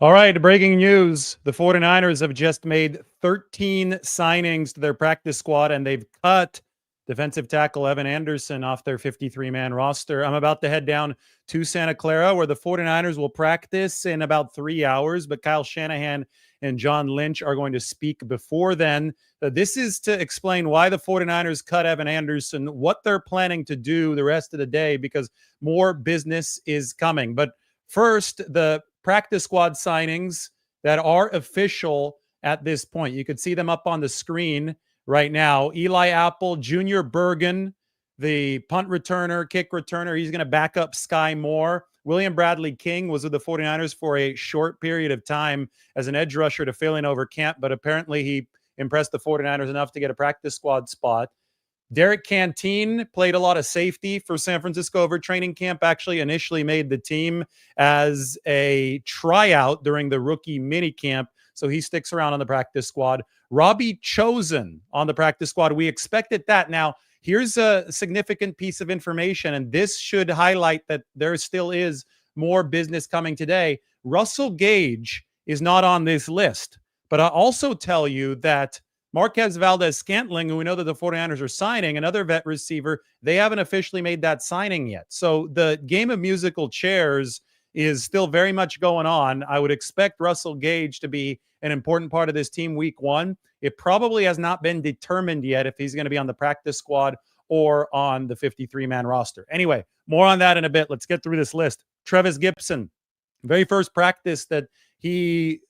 All right, breaking news. The 49ers have just made 13 signings to their practice squad, and they've cut defensive tackle Evan Anderson off their 53-man roster. I'm about to head down to Santa Clara, where the 49ers will practice in about 3 hours, but Kyle Shanahan and John Lynch are going to speak before then. This is to explain why the 49ers cut Evan Anderson, what they're planning to do the rest of the day, because more business is coming. But first, the practice squad signings that are official at this point. You can see them up on the screen right now. Eli Apple, Junior Bergen, the punt returner, kick returner. He's going to back up Sky Moore. William Bradley King was with the 49ers for a short period of time as an edge rusher to fill in over camp, but apparently he impressed the 49ers enough to get a practice squad spot. Derek Canteen played a lot of safety for San Francisco over training camp, actually initially made the team as a tryout during the rookie mini camp, so he sticks around on the practice squad. Robbie Chosen on the practice squad. We expected that. Now, here's a significant piece of information, and this should highlight that there still is more business coming today. Russell Gage is not on this list, but I'll also tell you that Marquez Valdez-Scantling, who we know that the 49ers are signing, another vet receiver, they haven't officially made that signing yet. So the game of musical chairs is still very much going on. I would expect Russell Gage to be an important part of this team week one. It probably has not been determined yet if he's going to be on the practice squad or on the 53-man roster. Anyway, more on that in a bit. Let's get through this list. Trevis Gipson, very first practice that he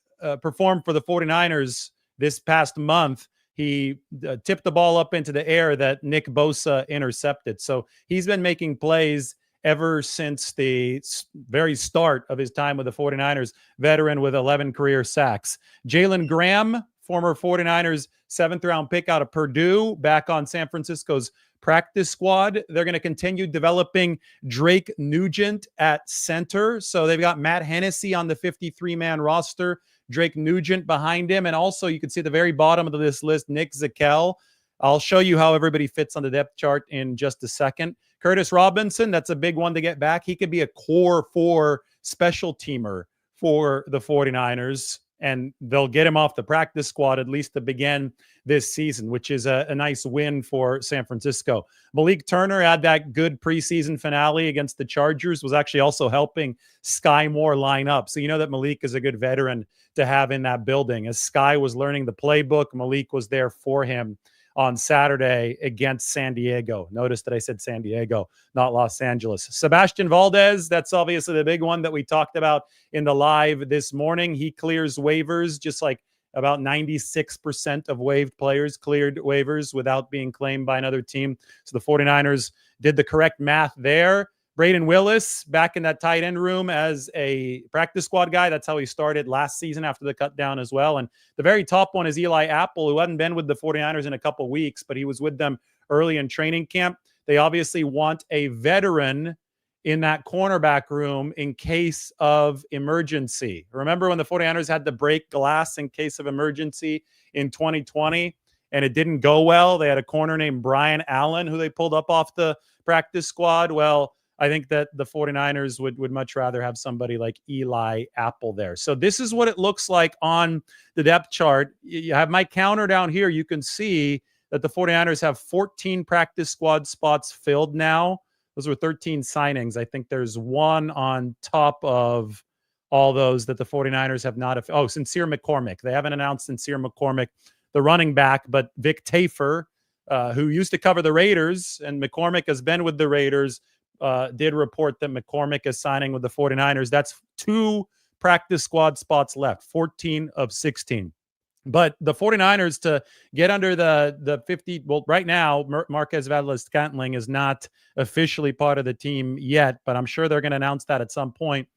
performed for the 49ers this past month, he tipped the ball up into the air that Nick Bosa intercepted. So he's been making plays ever since the very start of his time with the 49ers, veteran with 11 career sacks. Jalen Graham, former 49ers 7th-round pick out of Purdue, back on San Francisco's practice squad. They're going to continue developing Drake Nugent at center. So they've got Matt Hennessy on the 53-man roster, Drake Nugent behind him. And also you can see at the very bottom of this list, Nick Zakel. I'll show you how everybody fits on the depth chart in just a second. Curtis Robinson, that's a big one to get back. He could be a core 4 special teamer for the 49ers, and they'll get him off the practice squad at least to begin this season, which is a nice win for San Francisco. Malik Turner had that good preseason finale against the Chargers, was actually also helping Sky Moore line up. So you know that Malik is a good veteran to have in that building. As Sky was learning the playbook, Malik was there for him on Saturday against San Diego. Notice that I said San Diego, not Los Angeles. Sebastian Valdez, that's obviously the big one that we talked about in the live this morning. He clears waivers, just like about 96% of waived players cleared waivers without being claimed by another team. So the 49ers did the correct math there. Braden Willis back in that tight end room as a practice squad guy. That's how he started last season after the cut down as well. And the very top one is Eli Apple, who hadn't been with the 49ers in a couple weeks, but he was with them early in training camp. They obviously want a veteran in that cornerback room in case of emergency. Remember when the 49ers had to break glass in case of emergency in 2020 and it didn't go well? They had a corner named Brian Allen who they pulled up off the practice squad. Well, I think that the 49ers would much rather have somebody like Eli Apple there. So this is what it looks like on the depth chart. You have my counter down here. You can see that the 49ers have 14 practice squad spots filled now. Those were 13 signings. I think there's one on top of all those that the 49ers have not. Oh, Sincere McCormick. They haven't announced Sincere McCormick, the running back, but Vic Tafer, who used to cover the Raiders, and McCormick has been with the Raiders, did report that McCormick is signing with the 49ers. That's 2 practice squad spots left, 14 of 16. But the 49ers to get under the 50, well, right now, Marquez Valdez-Scantling is not officially part of the team yet, but I'm sure they're going to announce that at some point.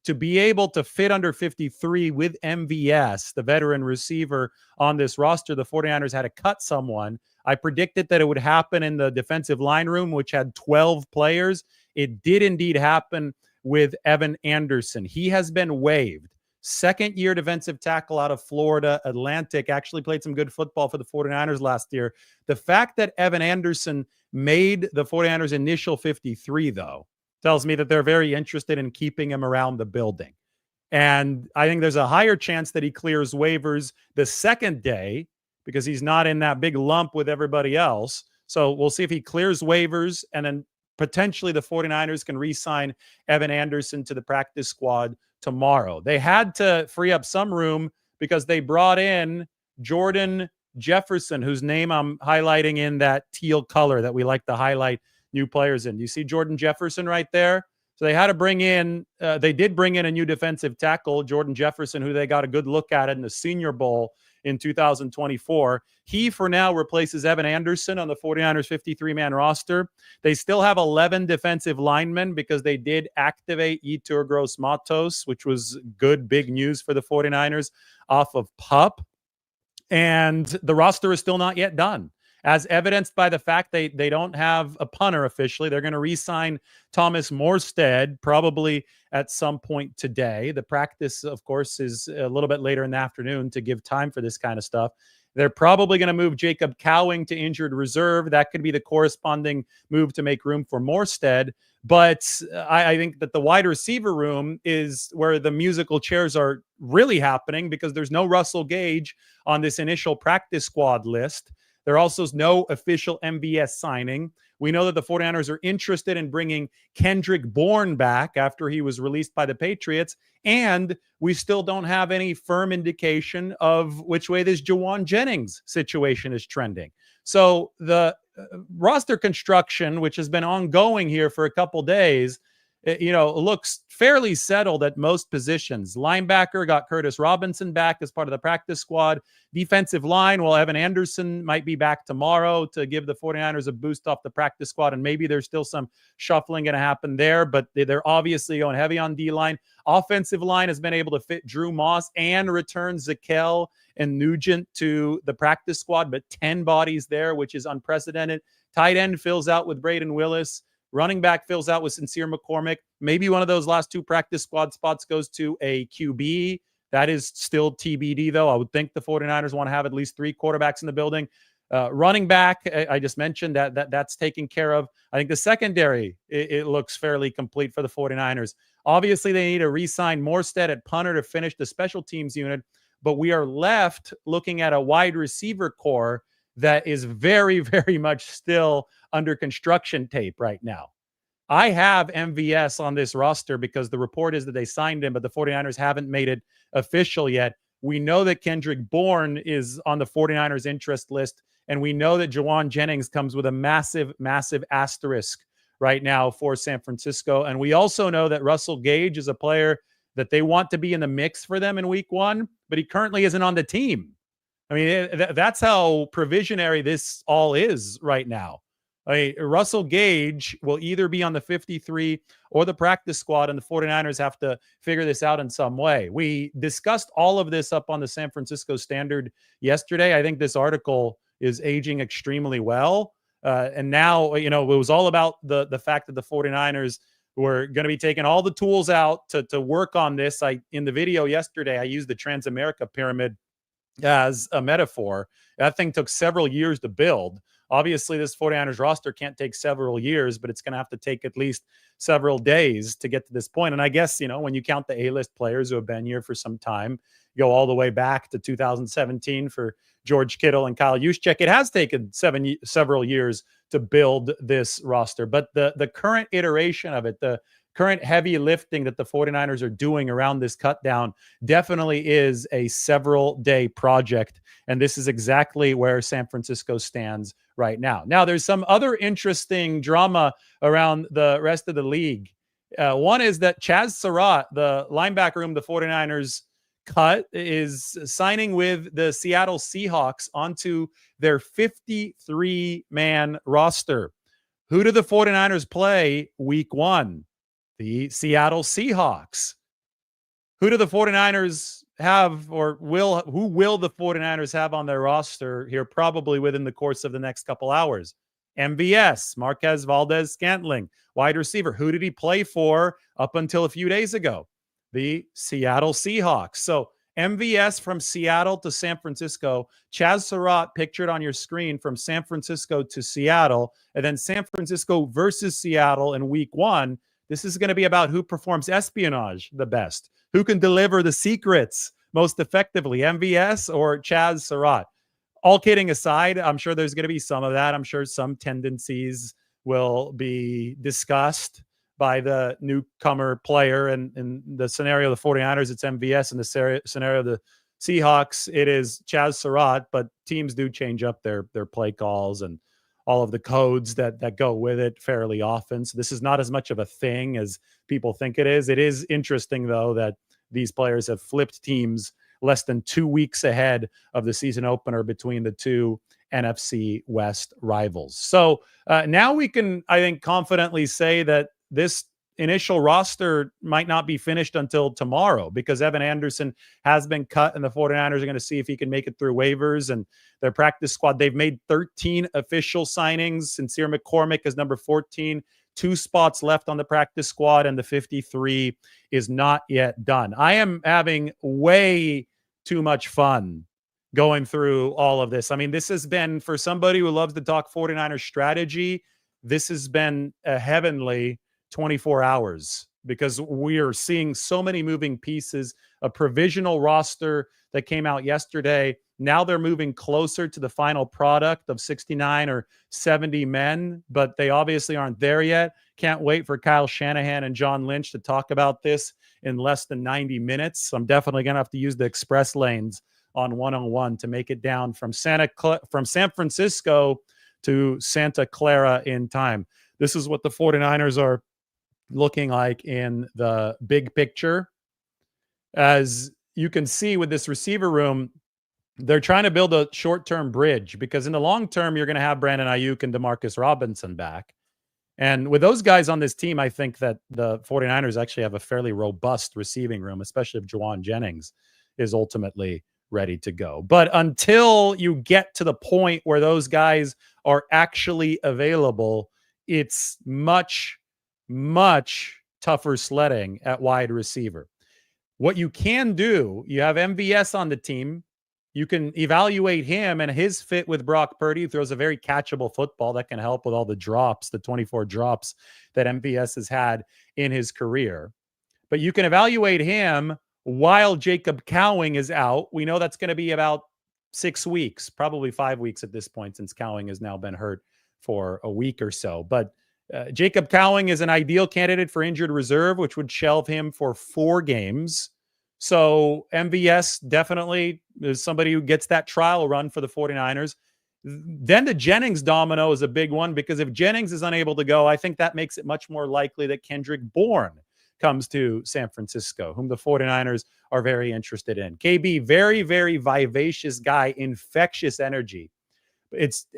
To be able to fit under 53 with MVS, the veteran receiver on this roster, the 49ers had to cut someone. I predicted that it would happen in the defensive line room, which had 12 players. It did indeed happen with Evan Anderson. He has been waived. Second-year defensive tackle out of Florida Atlantic, actually played some good football for the 49ers last year. The fact that Evan Anderson made the 49ers initial 53, though, tells me that they're very interested in keeping him around the building. And I think there's a higher chance that he clears waivers the second day because he's not in that big lump with everybody else. So we'll see if he clears waivers, and then potentially the 49ers can re-sign Evan Anderson to the practice squad tomorrow. They had to free up some room because they brought in Jordan Jefferson, whose name I'm highlighting in that teal color that we like to highlight new players in. You see Jordan Jefferson right there? So they had to bring in, they did bring in a new defensive tackle, Jordan Jefferson, who they got a good look at in the Senior Bowl in 2024. He, for now, replaces Evan Anderson on the 49ers 53-man roster. They still have 11 defensive linemen because they did activate Yetur Gross-Matos, which was good, big news for the 49ers off of PUP. And the roster is still not yet done, as evidenced by the fact they don't have a punter officially. They're going to re-sign Thomas Morstead probably at some point today. The practice, of course, is a little bit later in the afternoon to give time for this kind of stuff. They're probably going to move Jacob Cowing to injured reserve. That could be the corresponding move to make room for Morstead. But I think that the wide receiver room is where the musical chairs are really happening, because there's no Russell Gage on this initial practice squad list. There also is no official MVS signing. We know that the 49ers are interested in bringing Kendrick Bourne back after he was released by the Patriots. And we still don't have any firm indication of which way this Jauan Jennings situation is trending. So the roster construction, which has been ongoing here for a couple days, looks fairly settled at most positions. Linebacker got Curtis Robinson back as part of the practice squad. Defensive line, well, Evan Anderson might be back tomorrow to give the 49ers a boost off the practice squad, and maybe there's still some shuffling going to happen there, but they're obviously going heavy on D-line. Offensive line has been able to fit Drew Moss and return Zakel and Nugent to the practice squad, but 10 bodies there, which is unprecedented. Tight end fills out with Braden Willis. Running back fills out with Sincere McCormick. Maybe one of those last two practice squad spots goes to a QB. That is still TBD, though. I would think the 49ers want to have at least 3 quarterbacks in the building. Running back, I just mentioned that's taken care of. I think the secondary, it looks fairly complete for the 49ers. Obviously, they need to re-sign Morstead at punter to finish the special teams unit, but we are left looking at a wide receiver core that is very, very much still under construction tape right now. I have MVS on this roster because the report is that they signed him, but the 49ers haven't made it official yet. We know that Kendrick Bourne is on the 49ers interest list, and we know that Jauan Jennings comes with a massive, massive asterisk right now for San Francisco. And we also know that Russell Gage is a player that they want to be in the mix for them in week 1, but he currently isn't on the team. I mean, that's how provisionary this all is right now. I mean, Russell Gage will either be on the 53 or the practice squad, and the 49ers have to figure this out in some way. We discussed all of this up on the San Francisco Standard yesterday. I think this article is aging extremely well. And now, it was all about the fact that the 49ers were going to be taking all the tools out to work on this. In the video yesterday, I used the Transamerica Pyramid as a metaphor. That thing took several years to build. Obviously, this 49ers roster can't take several years, but it's going to have to take at least several days to get to this point. And I guess, when you count the A-list players who have been here for some time, you go all the way back to 2017 for George Kittle and Kyle Juszczyk, it has taken several years to build this roster. But the current iteration of it, the current heavy lifting that the 49ers are doing around this cut down definitely is a several day project. And this is exactly where San Francisco stands right now. Now, there's some other interesting drama around the rest of the league. One is that Chaz Surratt, the linebacker whom the 49ers cut, is signing with the Seattle Seahawks onto their 53-man roster. Who do the 49ers play week 1? The Seattle Seahawks. Who do the 49ers have, or who will the 49ers have on their roster here probably within the course of the next couple hours? MVS, Marquez Valdez-Scantling, wide receiver. Who did he play for up until a few days ago? The Seattle Seahawks. So MVS from Seattle to San Francisco, Chaz Surratt pictured on your screen from San Francisco to Seattle, and then San Francisco versus Seattle in week 1. This is going to be about who performs espionage the best, who can deliver the secrets most effectively, MVS or Chaz Surratt. All kidding aside, I'm sure there's going to be some of that. I'm sure some tendencies will be discussed by the newcomer player. And in the scenario of the 49ers, it's MVS. In the scenario of the Seahawks, it is Chaz Surratt, but teams do change up their play calls and all of the codes that go with it fairly often. So this is not as much of a thing as people think it is. It is interesting, though, that these players have flipped teams less than 2 weeks ahead of the season opener between the two NFC West rivals. So now we can, I think, confidently say that this initial roster might not be finished until tomorrow, because Evan Anderson has been cut and the 49ers are going to see if he can make it through waivers and their practice squad. They've made 13 official signings. Sincere McCormick is number 14, 2 spots left on the practice squad, and the 53 is not yet done. I am having way too much fun going through all of this. I mean, this has been, for somebody who loves to talk 49ers strategy, this has been a heavenly 24 hours, because we are seeing so many moving pieces. A provisional roster that came out yesterday. Now they're moving closer to the final product of 69 or 70 men, but they obviously aren't there yet. Can't wait for Kyle Shanahan and John Lynch to talk about this in less than 90 minutes. I'm definitely going to have to use the express lanes on 101 to make it down from San Francisco to Santa Clara in time. This is what the 49ers are looking like in the big picture. As you can see with this receiver room, they're trying to build a short-term bridge, because in the long term, you're going to have Brandon Ayuk and Demarcus Robinson back. And with those guys on this team, I think that the 49ers actually have a fairly robust receiving room, especially if Juwan Jennings is ultimately ready to go. But until you get to the point where those guys are actually available, it's much tougher sledding at wide receiver. What you can do, you have MVS on the team. You can evaluate him and his fit with Brock Purdy, who throws a very catchable football that can help with all the drops, the 24 drops that MVS has had in his career. But you can evaluate him while Jacob Cowing is out. We know that's going to be about 6 weeks, probably 5 weeks at this point, since Cowing has now been hurt for a week or so. But Jacob Cowing is an ideal candidate for injured reserve, which would shelve him for 4 games. So MVS definitely is somebody who gets that trial run for the 49ers. Then the Jennings domino is a big one, because if Jennings is unable to go, I think that makes it much more likely that Kendrick Bourne comes to San Francisco, whom the 49ers are very interested in. KB, very, very vivacious guy, infectious energy.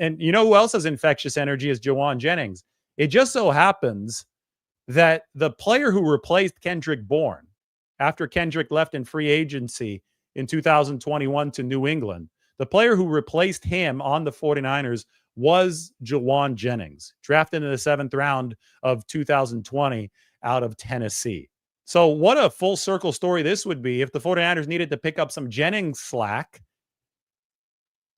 And you know who else has infectious energy is Juwan Jennings. It just so happens that the player who replaced Kendrick Bourne after Kendrick left in free agency in 2021 to New England, the player who replaced him on the 49ers was Juwan Jennings, drafted in the 7th round of 2020 out of Tennessee. So what a full circle story this would be if the 49ers needed to pick up some Jennings slack.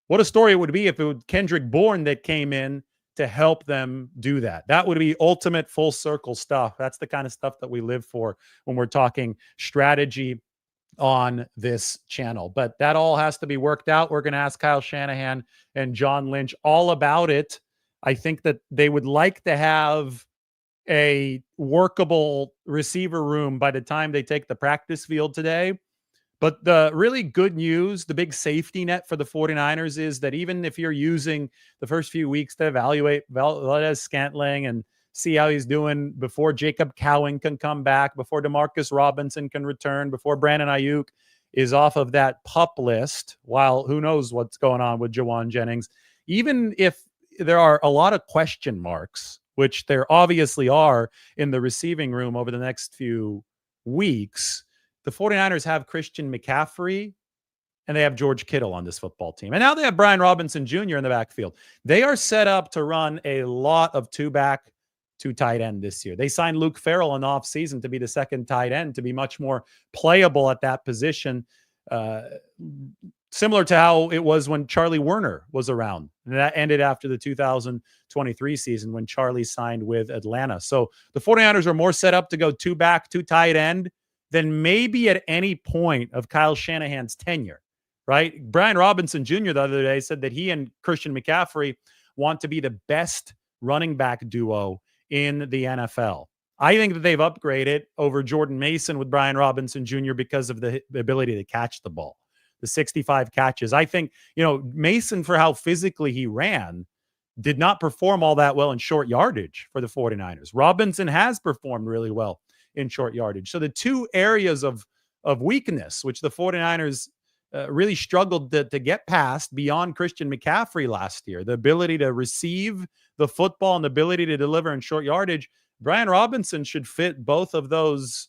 What a story it would be if it was Kendrick Bourne that came in to help them do that. That would be ultimate full circle stuff. That's the kind of stuff that we live for when we're talking strategy on this channel. But that all has to be worked out. We're going to ask Kyle Shanahan and John Lynch all about it. I think that they would like to have a workable receiver room by the time they take the practice field today. But the really good news, the big safety net for the 49ers is that even if you're using the first few weeks to evaluate Valdes-Scantling and see how he's doing before Jacob Cowing can come back, before Demarcus Robinson can return, before Brandon Ayuk is off of that PUP list, while who knows what's going on with Juwan Jennings, even if there are a lot of question marks, which there obviously are in the receiving room over the next few weeks, the 49ers have Christian McCaffrey and they have George Kittle on this football team. And now they have Brian Robinson Jr. in the backfield. They are set up to run a lot of 2-back, 2-tight end this year. They signed Luke Farrell in the offseason to be the second tight end, to be much more playable at that position. similar to how it was when Charlie Werner was around. And that ended after the 2023 season when Charlie signed with Atlanta. So the 49ers are more set up to go two back, two tight end than maybe at any point of Kyle Shanahan's tenure, right? Brian Robinson Jr. the other day said that he and Christian McCaffrey want to be the best running back duo in the NFL. I think that they've upgraded over Jordan Mason with Brian Robinson Jr. because of the ability to catch the ball, the 65 catches. I think, Mason, for how physically he ran, did not perform all that well in short yardage for the 49ers. Robinson has performed really well in short yardage. So the two areas of weakness, which the 49ers really struggled to get past beyond Christian McCaffrey last year, the ability to receive the football and the ability to deliver in short yardage, Brian Robinson should fit both of those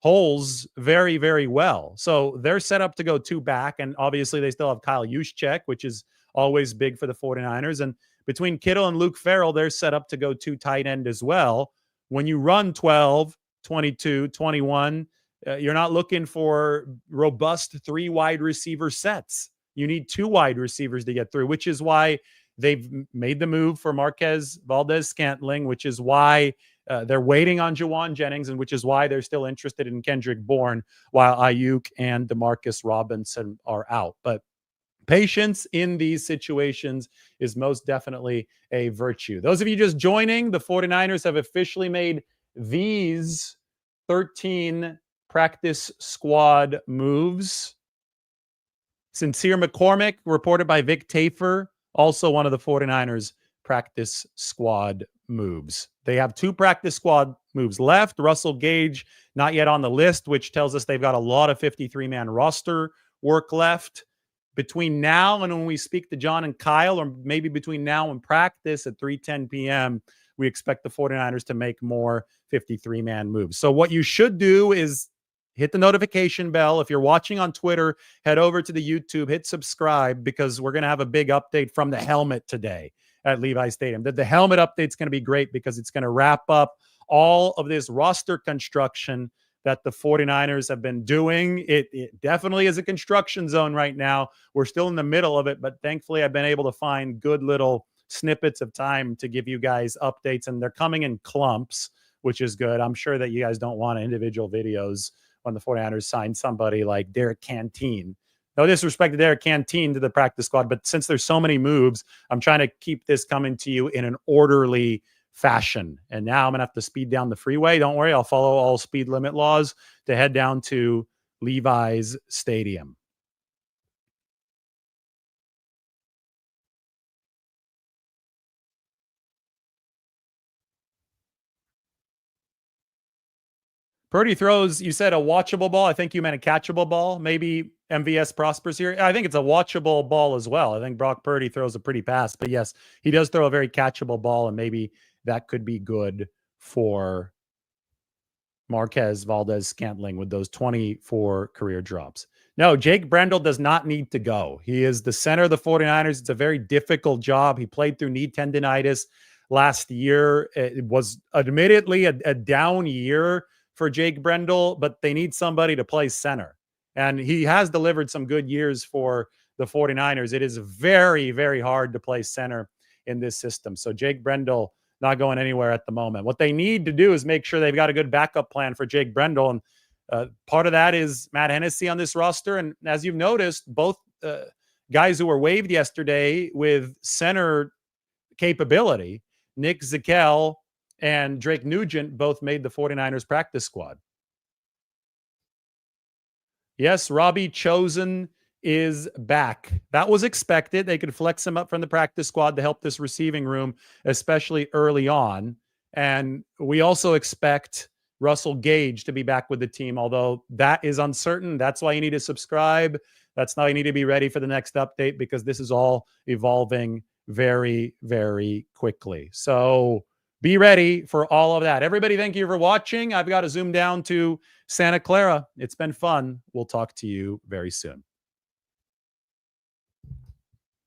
holes very, very well. So they're set up to go two back, and obviously they still have Kyle Juszczyk, which is always big for the 49ers. And between Kittle and Luke Farrell, they're set up to go two tight end as well. When you run 12, 22, 21, you're not looking for robust three wide receiver sets. You need two wide receivers to get through, which is why they've made the move for Marquez Valdez-Scantling, which is why they're waiting on Juwan Jennings, and which is why they're still interested in Kendrick Bourne while Ayuk and Demarcus Robinson are out. But patience in these situations is most definitely a virtue. Those of you just joining, the 49ers have officially made these 13 practice squad moves. Sincere McCormick, reported by Vic Tafer, also one of the 49ers practice squad moves. They have two practice squad moves left. Russell Gage, not yet on the list, which tells us they've got a lot of 53-man roster work left. Between now and when we speak to John and Kyle, or maybe between now and practice at 3:10 p.m., we expect the 49ers to make more 53-man moves. So what you should do is hit the notification bell. If you're watching on Twitter, head over to the YouTube, hit subscribe, because we're going to have a big update from the helmet today at Levi Stadium. The helmet update's going to be great because it's going to wrap up all of this roster construction that the 49ers have been doing. It definitely is a construction zone right now. We're still in the middle of it, but thankfully I've been able to find good little snippets of time to give you guys updates, and they're coming in clumps, which is good. I'm sure that you guys don't want individual videos when the 49ers sign somebody like Derek Canteen. No disrespect to Derek Canteen to the practice squad, but since there's so many moves, I'm trying to keep this coming to you in an orderly fashion. And now I'm going to have to speed down the freeway. Don't worry, I'll follow all speed limit laws to head down to Levi's Stadium. Purdy throws, you said a watchable ball. I think you meant a catchable ball. Maybe MVS prospers here. I think it's a watchable ball as well. I think Brock Purdy throws a pretty pass. But yes, he does throw a very catchable ball, and maybe that could be good for Marquez Valdez-Scantling with those 24 career drops. No, Jake Brendel does not need to go. He is the center of the 49ers. It's a very difficult job. He played through knee tendonitis last year. It was admittedly a down year for Jake Brendel, but they need somebody to play center. And he has delivered some good years for the 49ers. It is very, very hard to play center in this system. So Jake Brendel not going anywhere at the moment. What they need to do is make sure they've got a good backup plan for Jake Brendel. And part of that is Matt Hennessy on this roster. And as you've noticed, both guys who were waived yesterday with center capability, Nick Zakelj and Drake Nugent, both made the 49ers practice squad. Yes, Robbie Chosen is back. That was expected. They could flex him up from the practice squad to help this receiving room, especially early on. And we also expect Russell Gage to be back with the team, although that is uncertain. That's why you need to subscribe. That's why you need to be ready for the next update, because this is all evolving very, very quickly. So be ready for all of that. Everybody, thank you for watching. I've got to zoom down to Santa Clara. It's been fun. We'll talk to you very soon.